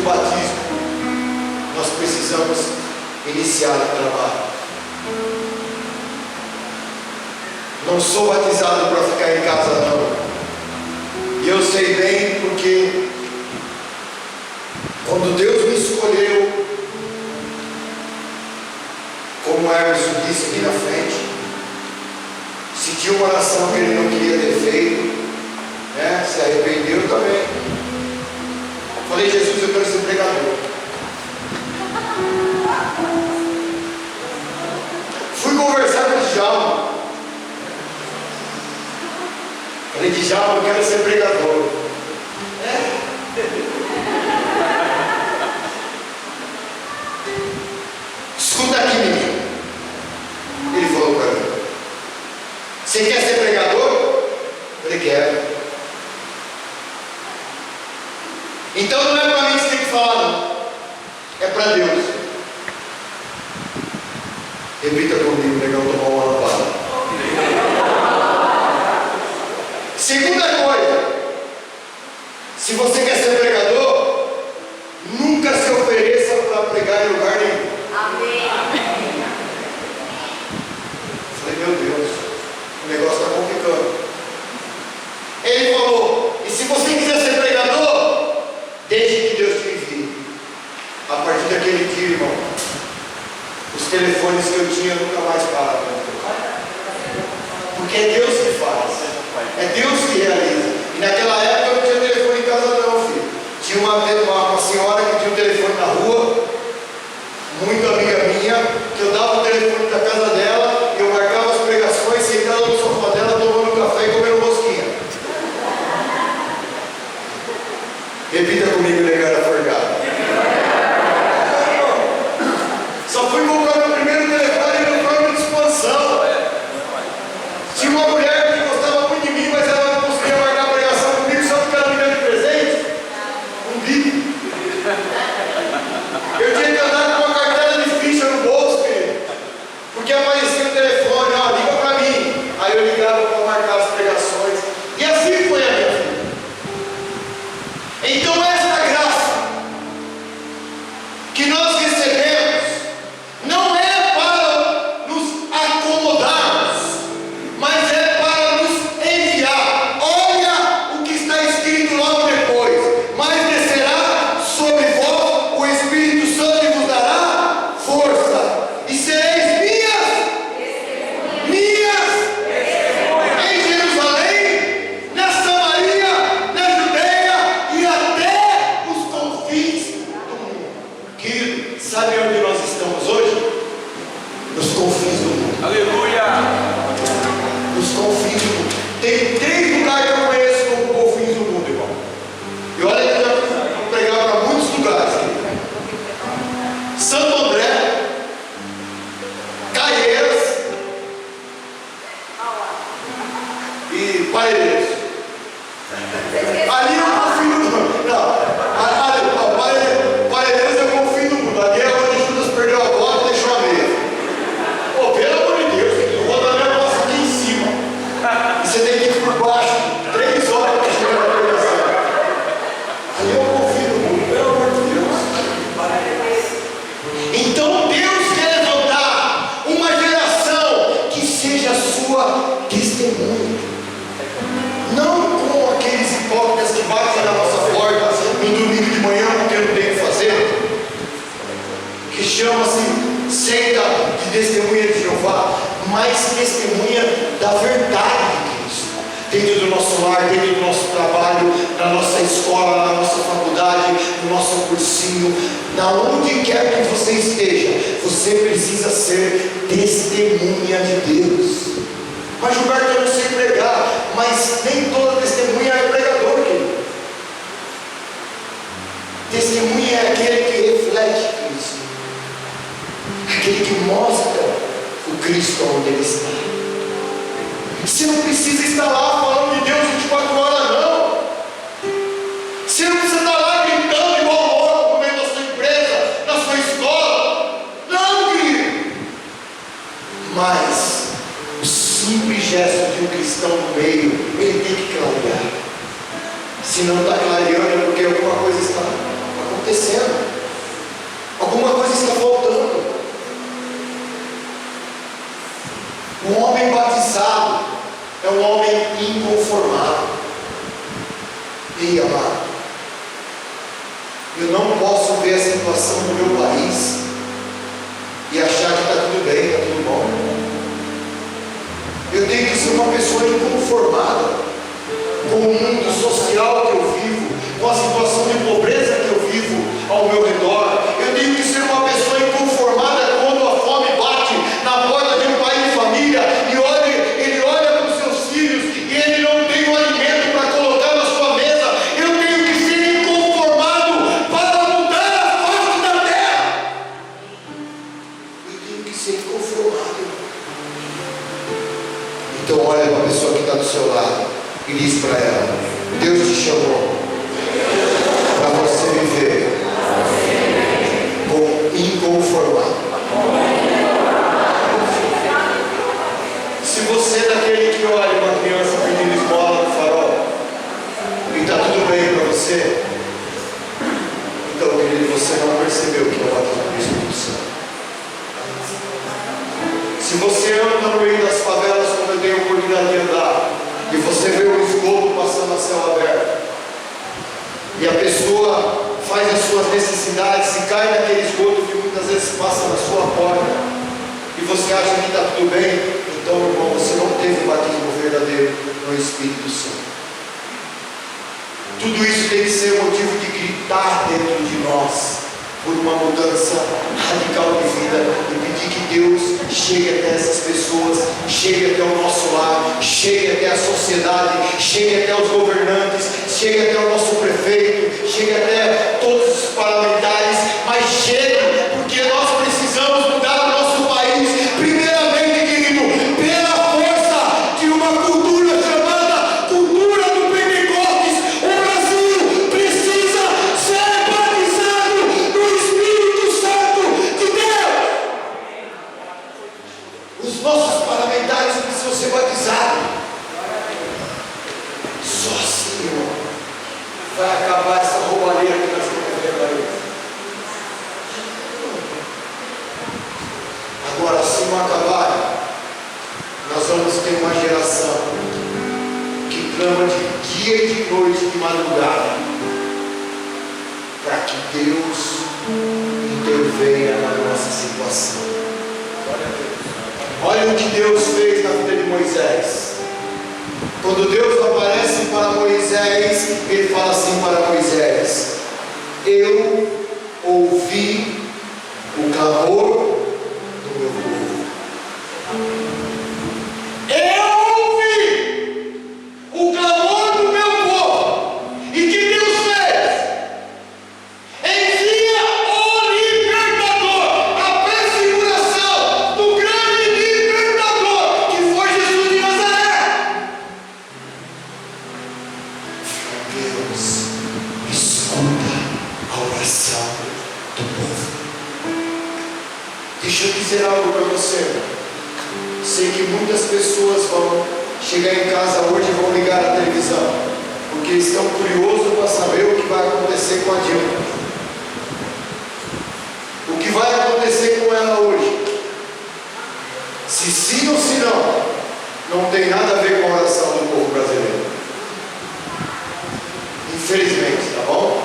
batismo, nós precisamos iniciar o trabalho. Não sou batizado para ficar em casa, não. E eu sei bem porque quando Deus me escolheu, como Emerson disse aqui na frente, se tinha uma oração que ele não queria ter feito, né, se arrependeu também. Falei, Jesus, eu quero ser pregador. Fui conversar com o Djalma. Falei, Djalma, eu quero ser pregador. Escuta aqui, menino. Ele falou para mim: você quer ser pregador? Eu falei, quero. Então não é para mim que você tem que falar, não. É para Deus. Repita comigo, legal, tomar uma lavada. Segunda coisa, se você quer ser pregador, nunca se ofereça para pregar em lugar nenhum. Amém. Falei, meu Deus, o negócio está complicando. Ele falou, e se você quiser ser pregador, deixe que Deus te envie. A partir daquele dia, irmão, os telefones que eu tinha nunca mais pararam. Porque é Deus que faz. É Deus que realiza. E naquela época eu não tinha telefone em casa não, filho. Tinha uma senhora que tinha um telefone na rua, muito amiga minha, que eu dava o telefone da casa dela, eu marcava as pregações, sentava no sofá dela, tomando café e comendo rosquinha. Repita comigo, negada forgada. Só fui comprar meu primeiro telefone no plano de expansão. Tinha uma mulher que gostava muito de mim, mas ela não conseguia marcar a pregação comigo, só porque ela me deu de presente um bico. Eu tinha que andar com uma cartela de ficha no bolso, filho, porque aparecia o telefone, ó, liga pra mim. Aí eu ligava para marcar as pregações. E assim foi a minha vida. Então esta graça que nós recebemos não é para nos acomodarmos, mas é para nos enviar. Olha o que está escrito logo depois: mas descerá sobre vós o Espírito Santo e vos dará força, e sereis minhas em Jerusalém, na Samaria, na Judeia e até os confins do mundo. Querido, sabe onde nós estamos hoje? Nos confins do mundo. Aleluia! Nos confins do mundo. Tem 3 lugares que eu conheço como confins do mundo, irmão. E olha que eu já vou pregar para muitos lugares. Santo André, Caieiras e Parelheiros. Ali é o confim do mundo. Não, Parelheiros é o confim do mundo. Ali é onde Judas perdeu a bola e deixou a meia. Pô, pelo amor de Deus, o rodamento passa aqui em cima. E você tem que ir por baixo 3 horas para chegar na pregação. Ali é o confim do mundo, pelo amor de Deus. Então Deus quer levantar uma geração que seja a sua testemunha. Não como aqueles hipócritas que batem na nossa porta no domingo de manhã porque não tem o que fazer, que chama-se seita de testemunha de Jeová, mas testemunha da verdade de Cristo, dentro do nosso lar, dentro do nosso trabalho, na nossa escola, na nossa faculdade, no nosso cursinho, na onde quer que você esteja, você precisa ser testemunha de Deus. Mas Gilberto, eu não sei pregar, mas nem toda testemunha é pregador, querido. Testemunha é aquele que reflete Cristo, aquele que mostra o Cristo onde Ele está. Você não precisa estar lá falando de Deus 24 horas, não. Você não precisa estar lá gritando igual louco no meio da sua empresa, na sua escola. Não, querido. Mas o simples gesto de um cristão no meio, ele tem que clarear. Se não está clareando é porque alguma coisa está acontecendo. acontecendo. Alguma coisa está faltando. Um homem batizado é um homem inconformado. Ei, amado, eu não posso ver a situação do meu país e achar que está tudo bem, está tudo bom. Eu tenho que ser uma pessoa inconformada com o mundo social que eu vivo, com a situação de pobreza que eu vivo ao meu redor. Eu tenho que ser uma pessoa inconformada quando a fome bate na porta de um pai de família e ele olha para os seus filhos e ele não tem o alimento para colocar na sua mesa. Eu tenho que ser inconformado para mudar a face da terra. Eu tenho que ser inconformado. Então olha para a pessoa que está do seu lado e diz para ela: Deus te chamou para você viver com inconformado. Se você é daquele que olha uma criança pedindo esmola no farol e está tudo bem para você, então, querido, você não percebeu que é o batismo do Espírito Santo. Se você anda no meio das favelas quando eu tenho oportunidade de andar e você vê o esgoto passando a céu aberto e a pessoa faz as suas necessidades e cai naquele esgoto que muitas vezes passa na sua porta e você acha que está tudo bem, então, irmão, você não teve o batismo verdadeiro no Espírito Santo. Tudo isso tem que ser motivo de gritar dentro de nós por uma mudança radical de vida e pedir que Deus chegue até essas pessoas, chegue até o nosso lar, chegue até a sociedade, chegue até os governantes, chegue até o nosso prefeito, chegue até todos os parlamentares, mas chegue, porque nós precisamos mudar o nosso país, primeiramente, querido, pela força de uma cultura chamada cultura do Pentecostes. O Brasil precisa ser batizado no Espírito Santo de Deus. Os nossos parlamentares precisam ser batizados. Só assim, irmão, vai acabar essa roubalheira que nós estamos vendo aí. Agora, se não acabar, nós vamos ter uma geração que clama de dia e de noite, de madrugada, para que Deus intervenha na nossa situação. Olha o que Deus fez na vida de Moisés. Quando Deus aparece para Moisés, Ele fala assim para Moisés: eu ouvi o clamor do meu povo. Eu ouvi o clamor do meu povo. E que Deus fez? Envia o libertador, a prefiguração do grande libertador que foi Jesus de Nazaré. Deus escuta a oração do povo. Deixa eu dizer algo para você. Sei que muitas pessoas vão chegar em casa hoje e vão ligar a televisão, porque estão curiosos para saber o que vai acontecer com a Dilma. O que vai acontecer com ela hoje? Se sim ou se não, não tem nada a ver com a oração do povo brasileiro. Infelizmente, tá bom?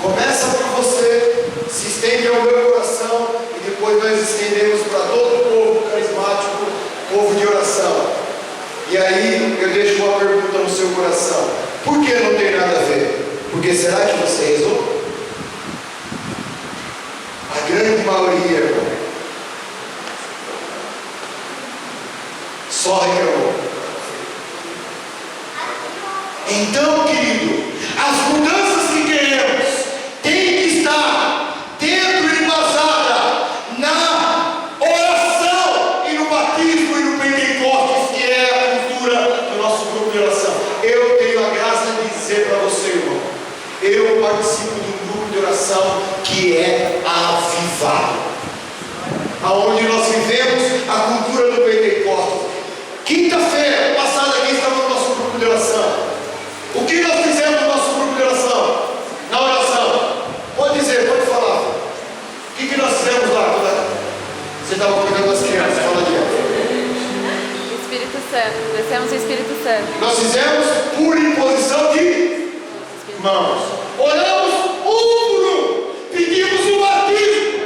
Começa por você, se estende ao meu coração e depois nós estendemos para todo o povo carismático, povo de oração. E aí eu deixo uma pergunta no seu coração: por que não tem nada a ver? Porque será que você rezou? A grande maioria, irmão, só reclamou. Então, querido, as mudanças que queremos têm que estar dentro e embasada na oração e no batismo e no Pentecostes, que é a cultura do nosso grupo de oração. Eu tenho a graça de dizer para você, irmão, eu participo de um grupo de oração que é avivado, aonde nós vivemos a cultura do Pentecostes. Quinta-feira passada aqui estava no nosso grupo de oração. O que nós fizemos no nosso grupo de oração? Santo. Descemos o Espírito Santo. Nós fizemos por imposição de mãos. Oramos um por um. Pedimos o batismo.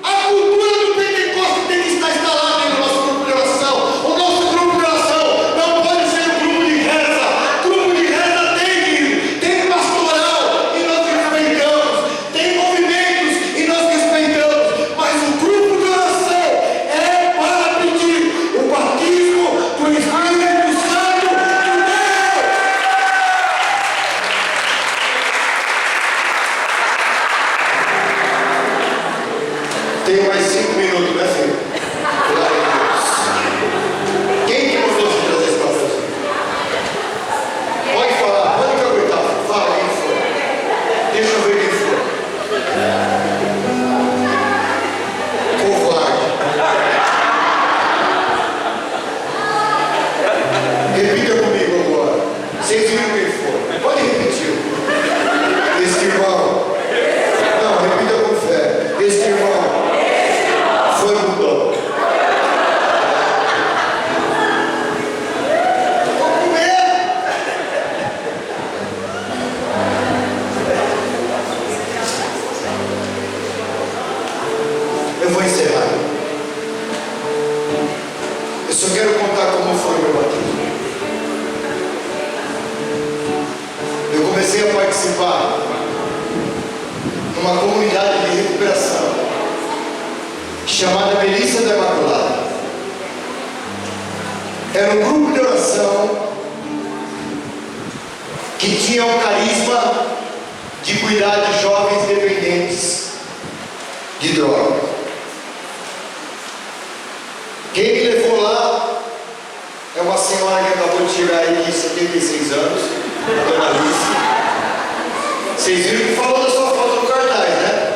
A cultura do Pentecostes tem que estar instalada no nosso grupo de oração. O nosso grupo de oração não pode ser um grupo de reza. Grupo de reza tem pastoral e nós respeitamos. Tem movimentos e nós respeitamos. Mas o grupo de oração é para pedir o batismo do Espírito Santo de Deus. Tem mais 5 minutos, né, filho? Glória a Deus. Quem que mandou você trazer esse papelzinho? Pode falar, pode caguetar. Fala quem foi. Deixa eu ver quem foi. Covarde. Repita comigo agora. Vocês viram quem foi? Pode repetir. Este irmão. Não, repita com fé. Este irmão foi mudou. Vou comer. Eu vou encerrar. Eu só quero contar como foi o meu batismo. Eu comecei a participar numa comunidade de recuperação chamada Melissa da Imaculada. Era um grupo de oração que tinha o carisma de cuidar de jovens dependentes de droga. Quem me levou lá é uma senhora que acabou de chegar aí de 76 anos, a dona Alice. Vocês viram que falou da sua foto no cartaz, né?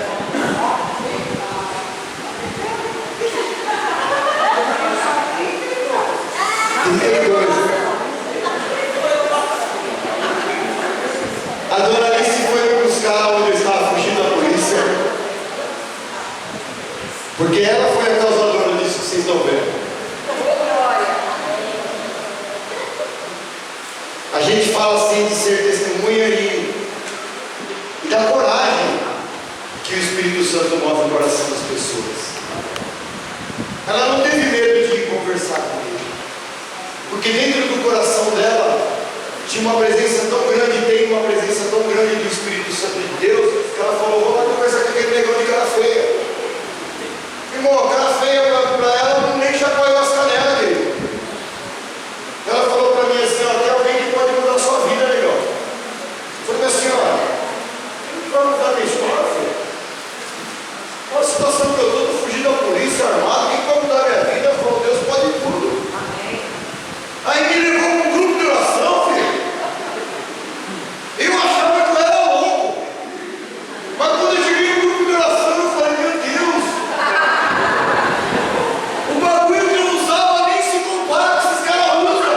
A dona Alice foi me buscar onde eu estava fugindo da polícia, porque ela foi a causadora disso que vocês estão vendo. A gente fala assim de ser testemunha e da coragem que o Espírito Santo move no coração das pessoas. Ela não teve medo de conversar comigo, porque dentro do coração dela tinha uma presença tão grande, tem uma presença tão grande do Espírito Santo de Deus, que ela falou: vou lá conversar com aquele negão de cara feia. Irmão, cara feia para ela nem chacoalhou as canelas dele. Ela falou para mim assim: ó, tem alguém que pode mudar a sua vida, negão. Eu falei assim: ó, não vai mudar minha história, filho. Olha a situação que eu estou fugindo da polícia, armado, quem vai mudar a minha vida? Eu falei: Deus pode tudo. Aí me levou para um grupo de oração, filho. Eu achava que eu era louco. Mas quando eu cheguei no grupo de oração, eu falei: meu Deus, o bagulho que eu usava nem se compara com esses caras usam.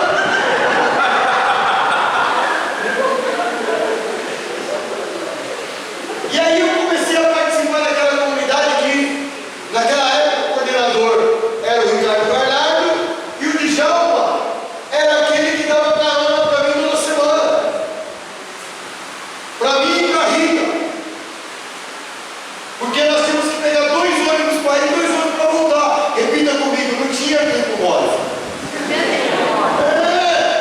E aí eu comecei a participar daquela comunidade que, naquela época, o coordenador era o Ricardo Bernardo e o Djalma era aquele que dava carona para mim toda semana. Para mim e para a Rita. Porque nós tínhamos que pegar 2 ônibus para ir, 2 ônibus para voltar. Repita comigo, não tinha tempo mole.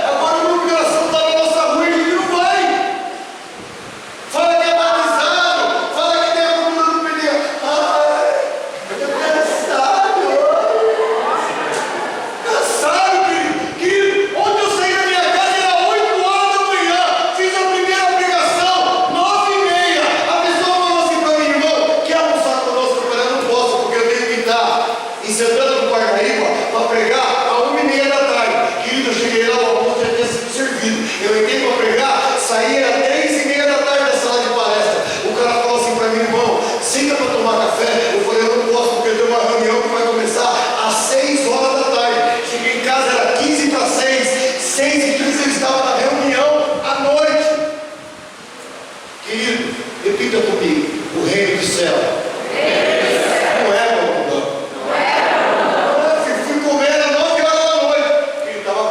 Agora o grupo de oração está na nossa rua e a gente não vai. Fala que é batizado, fala que tem a coluna do pneu. Ai, eu tô cansado. Cansado, querido. Ontem eu saí da minha casa, era 8 horas da manhã. Fiz a primeira pregação, 9h30. A pessoa falou assim para mim: irmão, quer almoçar conosco? Eu falei: eu não posso, porque eu tenho que estar em Santana do Parnaíba para pregar a 1h30 da tarde. Querido, eu cheguei lá, o almoço já tinha sido servido. Eu entrei para pregar, saí às 3h30 da tarde da sala de palestra. O cara falou assim para mim: irmão, senta para tomar café. Eu falei: eu não posso, porque eu tenho uma reunião que vai começar às 6 horas da tarde. Cheguei em casa, era 15 para 6, 6h15 eu estava na reunião à noite. Querido, repita comigo: o reino do céu não é, meu irmão. Fui comer às 9 horas da noite. Querido, estava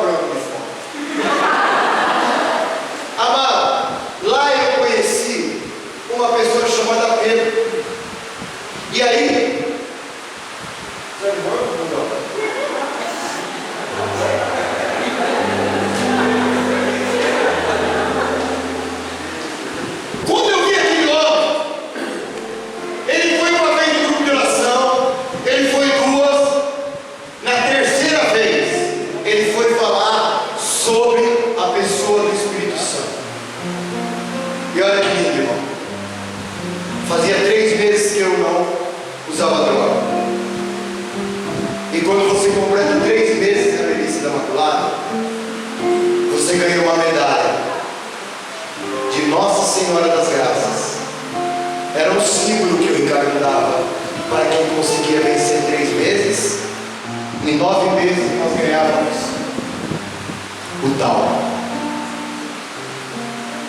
E quando você completa 3 meses na velhice da Imaculada, você ganha uma medalha de Nossa Senhora das Graças. Era um símbolo que o Ricardo dava para quem conseguia vencer 3 meses. Em 9 meses nós ganhávamos o tal,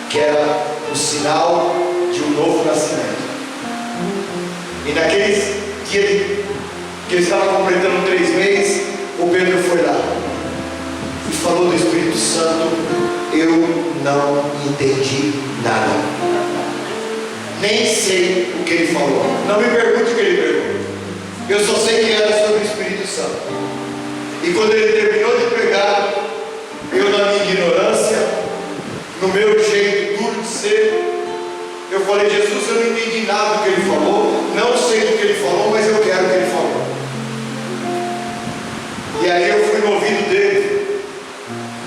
que era o sinal de um novo nascimento. E naqueles dias que eu estava completando 3 meses, o Pedro foi lá e falou do Espírito Santo. Eu não entendi nada, nem sei o que ele falou. Não me pergunte o que ele perguntou. Eu só sei que era sobre o Espírito Santo. E quando ele terminou de pregar, eu, na minha ignorância, no meu jeito duro de ser, eu falei: Jesus, eu não entendi nada do que ele falou, não sei do que ele falou, mas eu quero o que ele falou. E aí eu fui no ouvido dele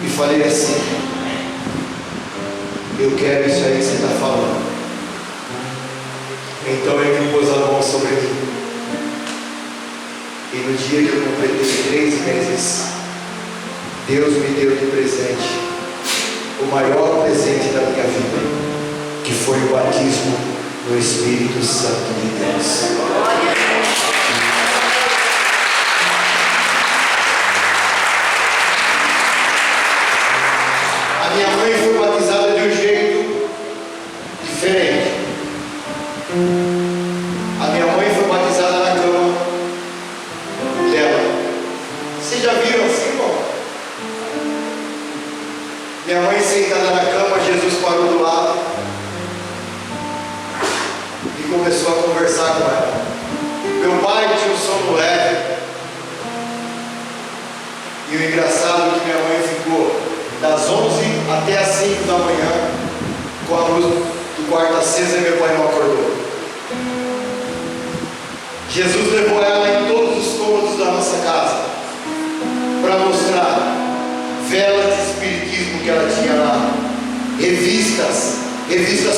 e falei assim: eu quero isso aí que você está falando. Então ele me pôs a mão sobre mim. E no dia que eu completei 3 meses, Deus me deu de presente o maior presente da minha vida, que foi o batismo no Espírito Santo de Deus. A minha mãe foi batizada de um jeito diferente. A minha mãe foi batizada na cama dela. Vocês já viram assim, irmão? Minha mãe sentada na cama, Jesus parou do lado e começou a conversar com ela. Meu pai tinha um sono leve. E o engraçado é que minha mãe ficou das 11 até as 5 da manhã com a luz do quarto acesa e meu pai não acordou. Jesus levou ela em todos os cômodos da nossa casa para mostrar velas de espiritismo que ela tinha lá, revistas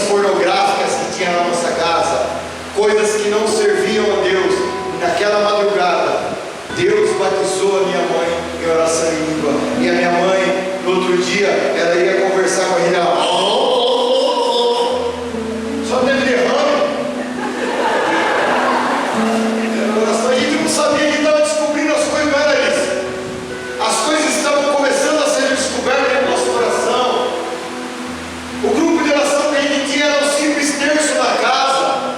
pornográficas que tinha na nossa casa, coisas que não serviam a Deus. E naquela madrugada, Deus batizou a minha mãe em oração em língua. E a minha mãe, no outro dia, ela ia conversar com ele. Ela, só teve derrame. A gente não sabia que estava descobrindo as coisas, não era isso. As coisas estavam começando a ser descobertas no nosso coração. O grupo de oração que a gente tinha era um simples terço na casa.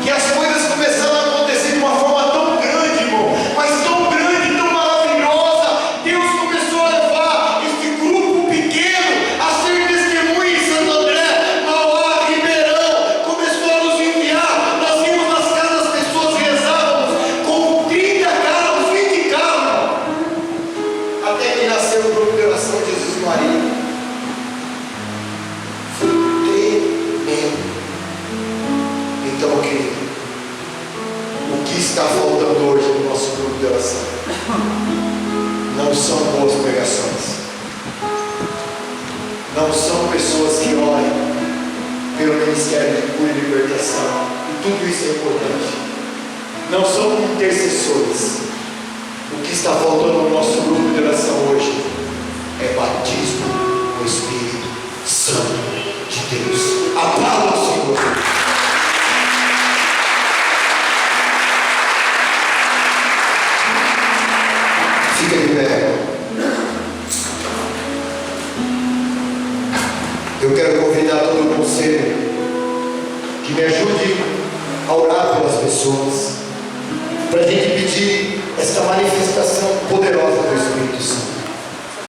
Que as coisas começaram a acontecer de uma forma tão grande, irmão, mas tão grande, tão maravilhosa. Deus começou a levar este grupo pequeno a ser testemunha em Santo André, Mauá, Ribeirão. Começou a nos enviar. Nós vimos nas casas as pessoas rezávamos com 30 carros, 20 carros, até que nasceu o grupo de oração Jesus e Maria. Foi tremendo. Então, querido, o que está faltando hoje no nosso grupo de oração não são boas pregações, não são pessoas que orem pelo Ministério de Cura e Libertação, e tudo isso é importante. Não são intercessores. O que está faltando no nosso grupo de oração hoje é batismo no Espírito Santo de Deus. Aplauda o Senhor. Fica de pé. Eu quero convidar todo o conselho que me ajude a orar pelas pessoas, para a gente pedir esta manifestação poderosa do Espírito Santo.